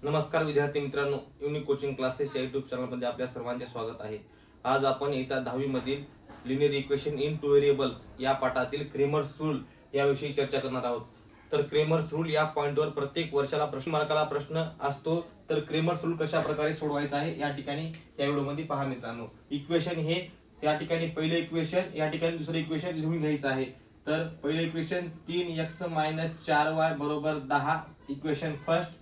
नमस्कार विद्यार्थी मित्रांनो, युनिक कोचिंग क्लासेस या युट्यूब चॅनलमध्ये आपल्या सर्वांचे स्वागत आहे। आज आपण इयत्ता 10वी मधील linear equation in two variables या पाठातील क्रेमर्स रूल याविषयी चर्चा करणार आहोत। तर क्रेमर्स रूल या पॉइंटवर प्रत्येक वर्षाला मार्काला प्रश्न असतो। तर क्रेमर्स रूल कशा प्रकारे सोडवायचा आहे या ठिकाणी या व्हिडिओमध्ये पहा मित्रांनो। इक्वेशन हे या ठिकाणी पहिले इक्वेशन, या ठिकाणी दुसरे इक्वेशन लिहून घ्यायचं आहे। तर पहिले इक्वेशन 3x - 4y बरोबर 10 इक्वेशन फर्स्ट,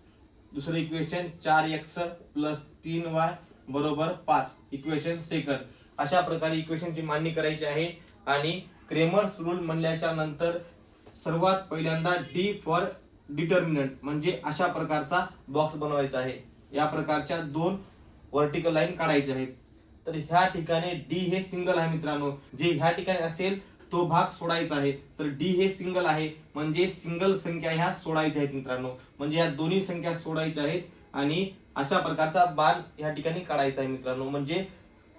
दुसरे इक्वेशन 4x + 3y बरोबर 5 इक्वेशन सेकंड। अशा प्रकारे इक्वेशनची मांडणी करायची आहे। आणि क्रेमर्स रूल म्हणल्याच्या नंतर सर्वात पहिल्यांदा डी फॉर डिटर्मिनंट म्हणजे अशा प्रकारचा बॉक्स बनवायचा आहे। या प्रकारच्या दोन व्हर्टिकल लाईन काढायच्या आहेत। तर ह्या ठिकाणी डी हे सिंगल आहे मित्रांनो, जे ह्या ठिकाणी असेल तो भाग सोडायचा आहे। तर डी हे सिंगल आहे म्हणजे सिंगल संख्या ह्या सोडायच्या आहेत मित्रांनो, म्हणजे या दोन्ही संख्या सोडायच्या आहेत। आणि अशा प्रकारचा बाण या ठिकाणी काढायचा आहे मित्रांनो, म्हणजे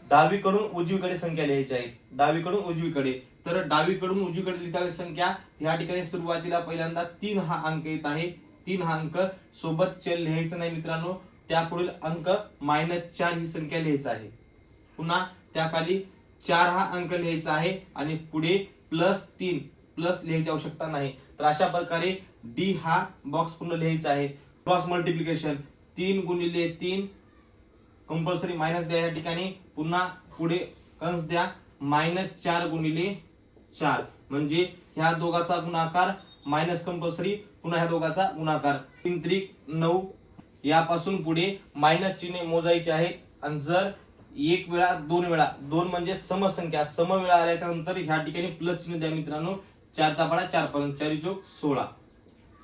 डावीकडून उजवीकडे संख्या लिहायच्या आहेत, डावीकडून उजवीकडे। तर डावीकडून उजवीकडे लिहिताना संख्या या ठिकाणी सुरुवातीला पहिल्यांदा 3 हा अंक येत आहे। 3 हा अंक सोबत चल लिहायचं नाही मित्रांनो, त्यापुढील अंक -4 ही संख्या लिहायचा आहे। पुन्हा त्याखाली 4 हा अंक लिहायचा आहे आणि पुढे +3 प्लस लिहायची आवश्यकता नाही। तर अशा प्रकारे डी हा बॉक्स पूर्ण लिहायचा आहे। क्रॉस मल्टिप्लिकेशन 3 × 3 कंपल्सरी मायनस द्या या ठिकाणी, पुन्हा पुढे कंस द्या -4 × 4 म्हणजे ह्या दोघाचा गुणाकार मायनस कंपल्सरी, पुन्हा ह्या दोघाचा गुणाकार 3 × 9 यापासून पुढे मायनस चिन्ह मोजायचे आहेत। आणि जर एक वेळा दोन वेळा, दोन म्हणजे समसंख्या, सम वेळा आल्याच्या नंतर ह्या ठिकाणी प्लस चिन्ह द्या मित्रांनो। 4 चा पाढा 4 पर्यंत 4 × 16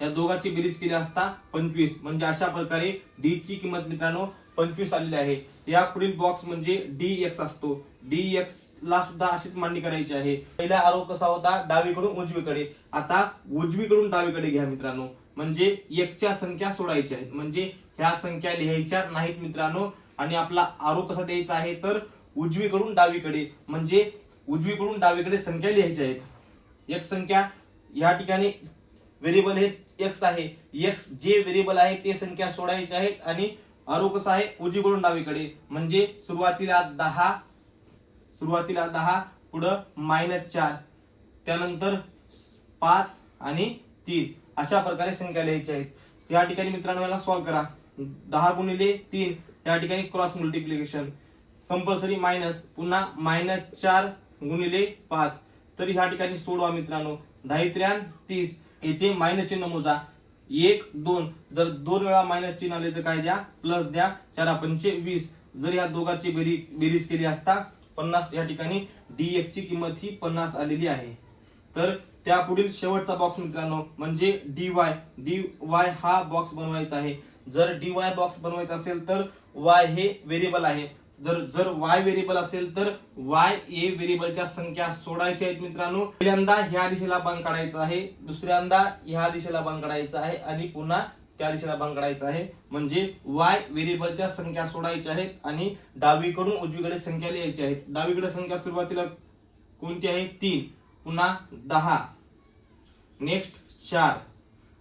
या दोघांची बेरीज केली असता 25, म्हणजे अशा प्रकारे डी ची किंमत मित्रांनो 25 आलेली आहे। या पुढील बॉक्स म्हणजे dx असतो। dx ला सुद्धा अशीच मांडणी करायची आहे। पहिला आरो कसा होता, डावीकडून उजवीकडे, आता उजवीकडून डावीकडे घ्या मित्रांनो, म्हणजे 1 च्या संख्या सोडायच्या आहेत, म्हणजे ह्या संख्या लिहायच्या नाहीत मित्रांनो। आणि आपला आरो कसा द्यायचा आहे, तर उजवीकडून डावीकडे, म्हणजे उजवीकडून डावीकडे संख्या लिहायच्या आहेत। एक संख्या या ठिकाणी व्हेरिएबल हे x आहे, x जे व्हेरिएबल आहे ते संख्या सोडायची आहेत। आणि आरो कसा आहे, उजवीकडून डावीकडे, म्हणजे सुरुवातीला 10 पुढे -4 त्यानंतर 5 आणि 3 अशा प्रकारे संख्या लिहायच्या आहेत। त्या ठिकाणी मित्रांनो याला सॉल्व्ह करा। 10 × 3 या ठिकाणी क्रॉस मल्टिप्लिकेशन कंपल्सरी मायनस, पुन्हा -4 × 5 तर ह्या ठिकाणी सोडवा मित्रांनो। 10 × 3 30 येथे मायनस चिन्ह मोजा 1 2, जर 2 वेळा मायनस चिन्ह आले तर काय द्या, प्लस द्या। 4 × 5 20, जर या दोघांची बेरीज केली असता 50, या ठिकाणी dx ची किंमत ही 50 आलेली आहे। तर त्या पुढील शेवटचा बॉक्स मित्रांनो म्हणजे dy हा बॉक्स बनवायचा आहे। जर dy बॉक्स बनवायचा असेल तर y हे व्हेरिएबल आहे। जर y व्हेरिएबल असेल तर y हे व्हेरिएबलच्या संख्या सोडायच्या आहेत मित्रांनो। पहिल्यांदा ह्या दिशेला बाण काढायचा आहे, दुसऱ्यांदा ह्या दिशेला बाण काढायचा आहे आणि पुन्हा त्या दिशेला बाण काढायचा आहे, म्हणजे y व्हेरिएबलच्या संख्या सोडायच्या आहेत आणि डावीकडून उजवीकडे संख्या लिहायच्या आहेत। डावीकडे संख्या सुरुवातीला कोणती आहे, 3, पुन्हा 10, नेक्स्ट 4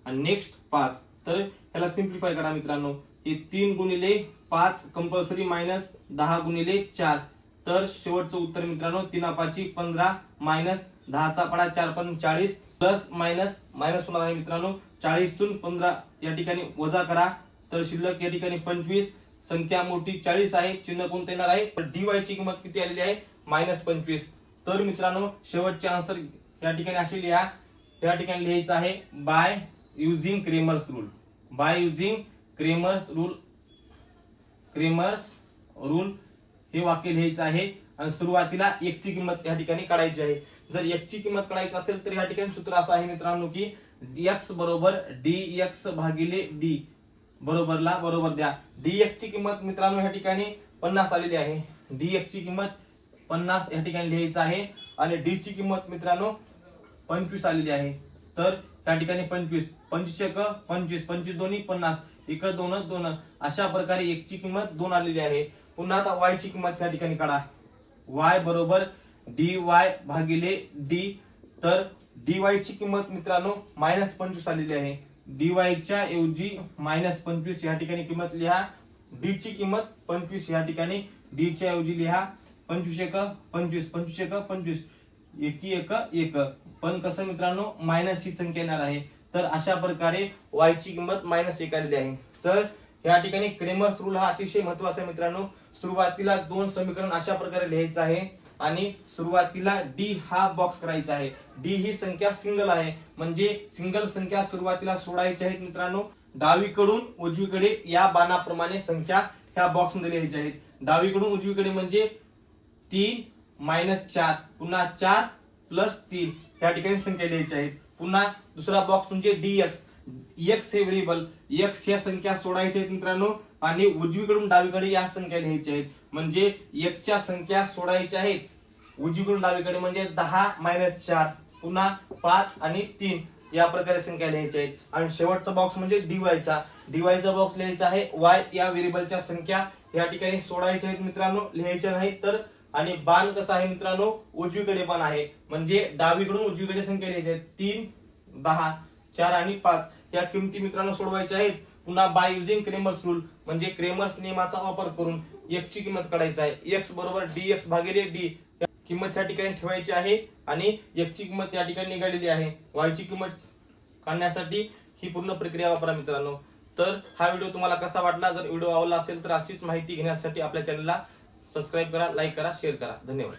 आणि नेक्स्ट 5। तर ह्याला सिंप्लिफाय करा मित्रांनो। हे 3 × 5 कंपल्सरी मायनस 10 × 4, तर शेवटचं उत्तर मित्रांनो 3 × 5 15 मायनस 10 चा पाढा 4 × 40 प्लस मायनस होणार आहे मित्रांनो। 40 तून 15 या ठिकाणी वजा करा, तर शिल्लक या ठिकाणी 25, संख्या मोठी 40 आहे, चिन्ह कोणते येणार आहे, तर dy ची किंमत किती आलेली आहे, -25। तर मित्रांनो शेवटचे आन्सर या ठिकाणी असे लिहा। या ठिकाणी लिहायचं आहे by using Cramer's rule, by using Cramer's rule हे वाक्य लिहायचं आहे। आणि सुरुवातीला 1 ची किंमत या ठिकाणी काढायची आहे। जर 1 ची किंमत काढायची असेल तर या ठिकाणी सूत्र असं आहे मित्रांनो की x बरोबर dx भागिले d बरोबरला बरोबर द्या। dx ची किंमत मित्रांनो या ठिकाणी 50 आलेली आहे। dx ची किंमत 50 या ठिकाणी लिहायचं आहे आणि d ची किंमत मित्रांनो 25 आलेली आहे। तर त्या ठिकाणी 25 25 × 25 25 दोन्ही 50 1 2 2 अशा प्रकारे 1 ची किंमत 2 आलेली आहे। पुन्हा आता y ची किंमत या ठिकाणी काढा। y बरोबर dy भागिले d, तर dy ची किंमत मित्रांनो -25 आलेली आहे। dy च्या ऐवजी -25 या ठिकाणी किंमत लिहा. d ची किंमत 25 या ठिकाणी d च्या ऐवजी लिहा 25 एक 25 25 एक 25 एकी एक एक. पण कसं मित्रांनो मायनस ही संख्या येणार आहे. तर अशा प्रकारे y ची किंमत -1 आलेली आहे. तर या ठिकाणी क्रेमर्स रूल हा अतिशय महत्त्वाचा आहे मित्रांनो. सुरुवातीला दोन समीकरण अशा प्रकारे लिहायचं आहे आणि सुरुवातीला डी हा बॉक्स करायचा आहे. डी ही संख्या सिंगल आहे म्हणजे सिंगल संख्या सुरुवातीला सोडायच्या आहेत मित्रांनो. डावीकडून उजवीकडे या बाणाप्रमाणे संख्या ह्या बॉक्स मध्ये लिहायच्या आहेत. डावीकडून उजवीकडे म्हणजे 3 - 4 पुन्हा 4 + 3 या ठिकाणी संख्या लिहायच्या आहेत. पुन्हा दुसरा बॉक्स म्हणजे dx. x हे व्हेरिएबल x या संख्या सोडायच्या आहेत मित्रांनो आणि उजवीकडून डावीकडे या संख्या लिहायच्या आहेत. म्हणजे x च्या संख्या सोडायच्या आहेत उजवीकडून डावीकडे म्हणजे 10 - 4 पुन्हा 5 आणि 3 या प्रकारे संख्या लिहायच्या आहेत. आणि शेवटचा बॉक्स म्हणजे dy चा. dy चा बॉक्स लिहायचा आहे y या व्हेरिएबलच्या संख्या या ठिकाणी सोडायच्या आहेत मित्रांनो, लिहायच्या नाहीत. तर आणि बाण कसा आहे मित्रांनो उजवीकडे बाण आहे म्हणजे डावीकडून उजवीकडे संख्या लिहायच्या आहेत. 3 10 4 आणि 5 या किमती मित्रांनो सोडवायच्या आहेत. पुन्हा बाय युजिंग क्रेमर्स रूल म्हणजे क्रेमर्स नियमाचा वापर करून x ची किंमत काढायची आहे. x बरोबर dx भागिले d किंमत या ठिकाणी ठेवायची आहे आणि x ची किंमत या ठिकाणी निघालेली आहे. y ची किंमत काढण्यासाठी ही पूर्ण प्रक्रिया वापरा मित्रांनो. तर हा व्हिडिओ तुम्हाला कसा वाटला? जर व्हिडिओ आवडला असेल तर अशीच माहिती घेण्यासाठी आपल्या चॅनलला सबस्क्राईब करा, लाईक करा, शेअर करा. धन्यवाद.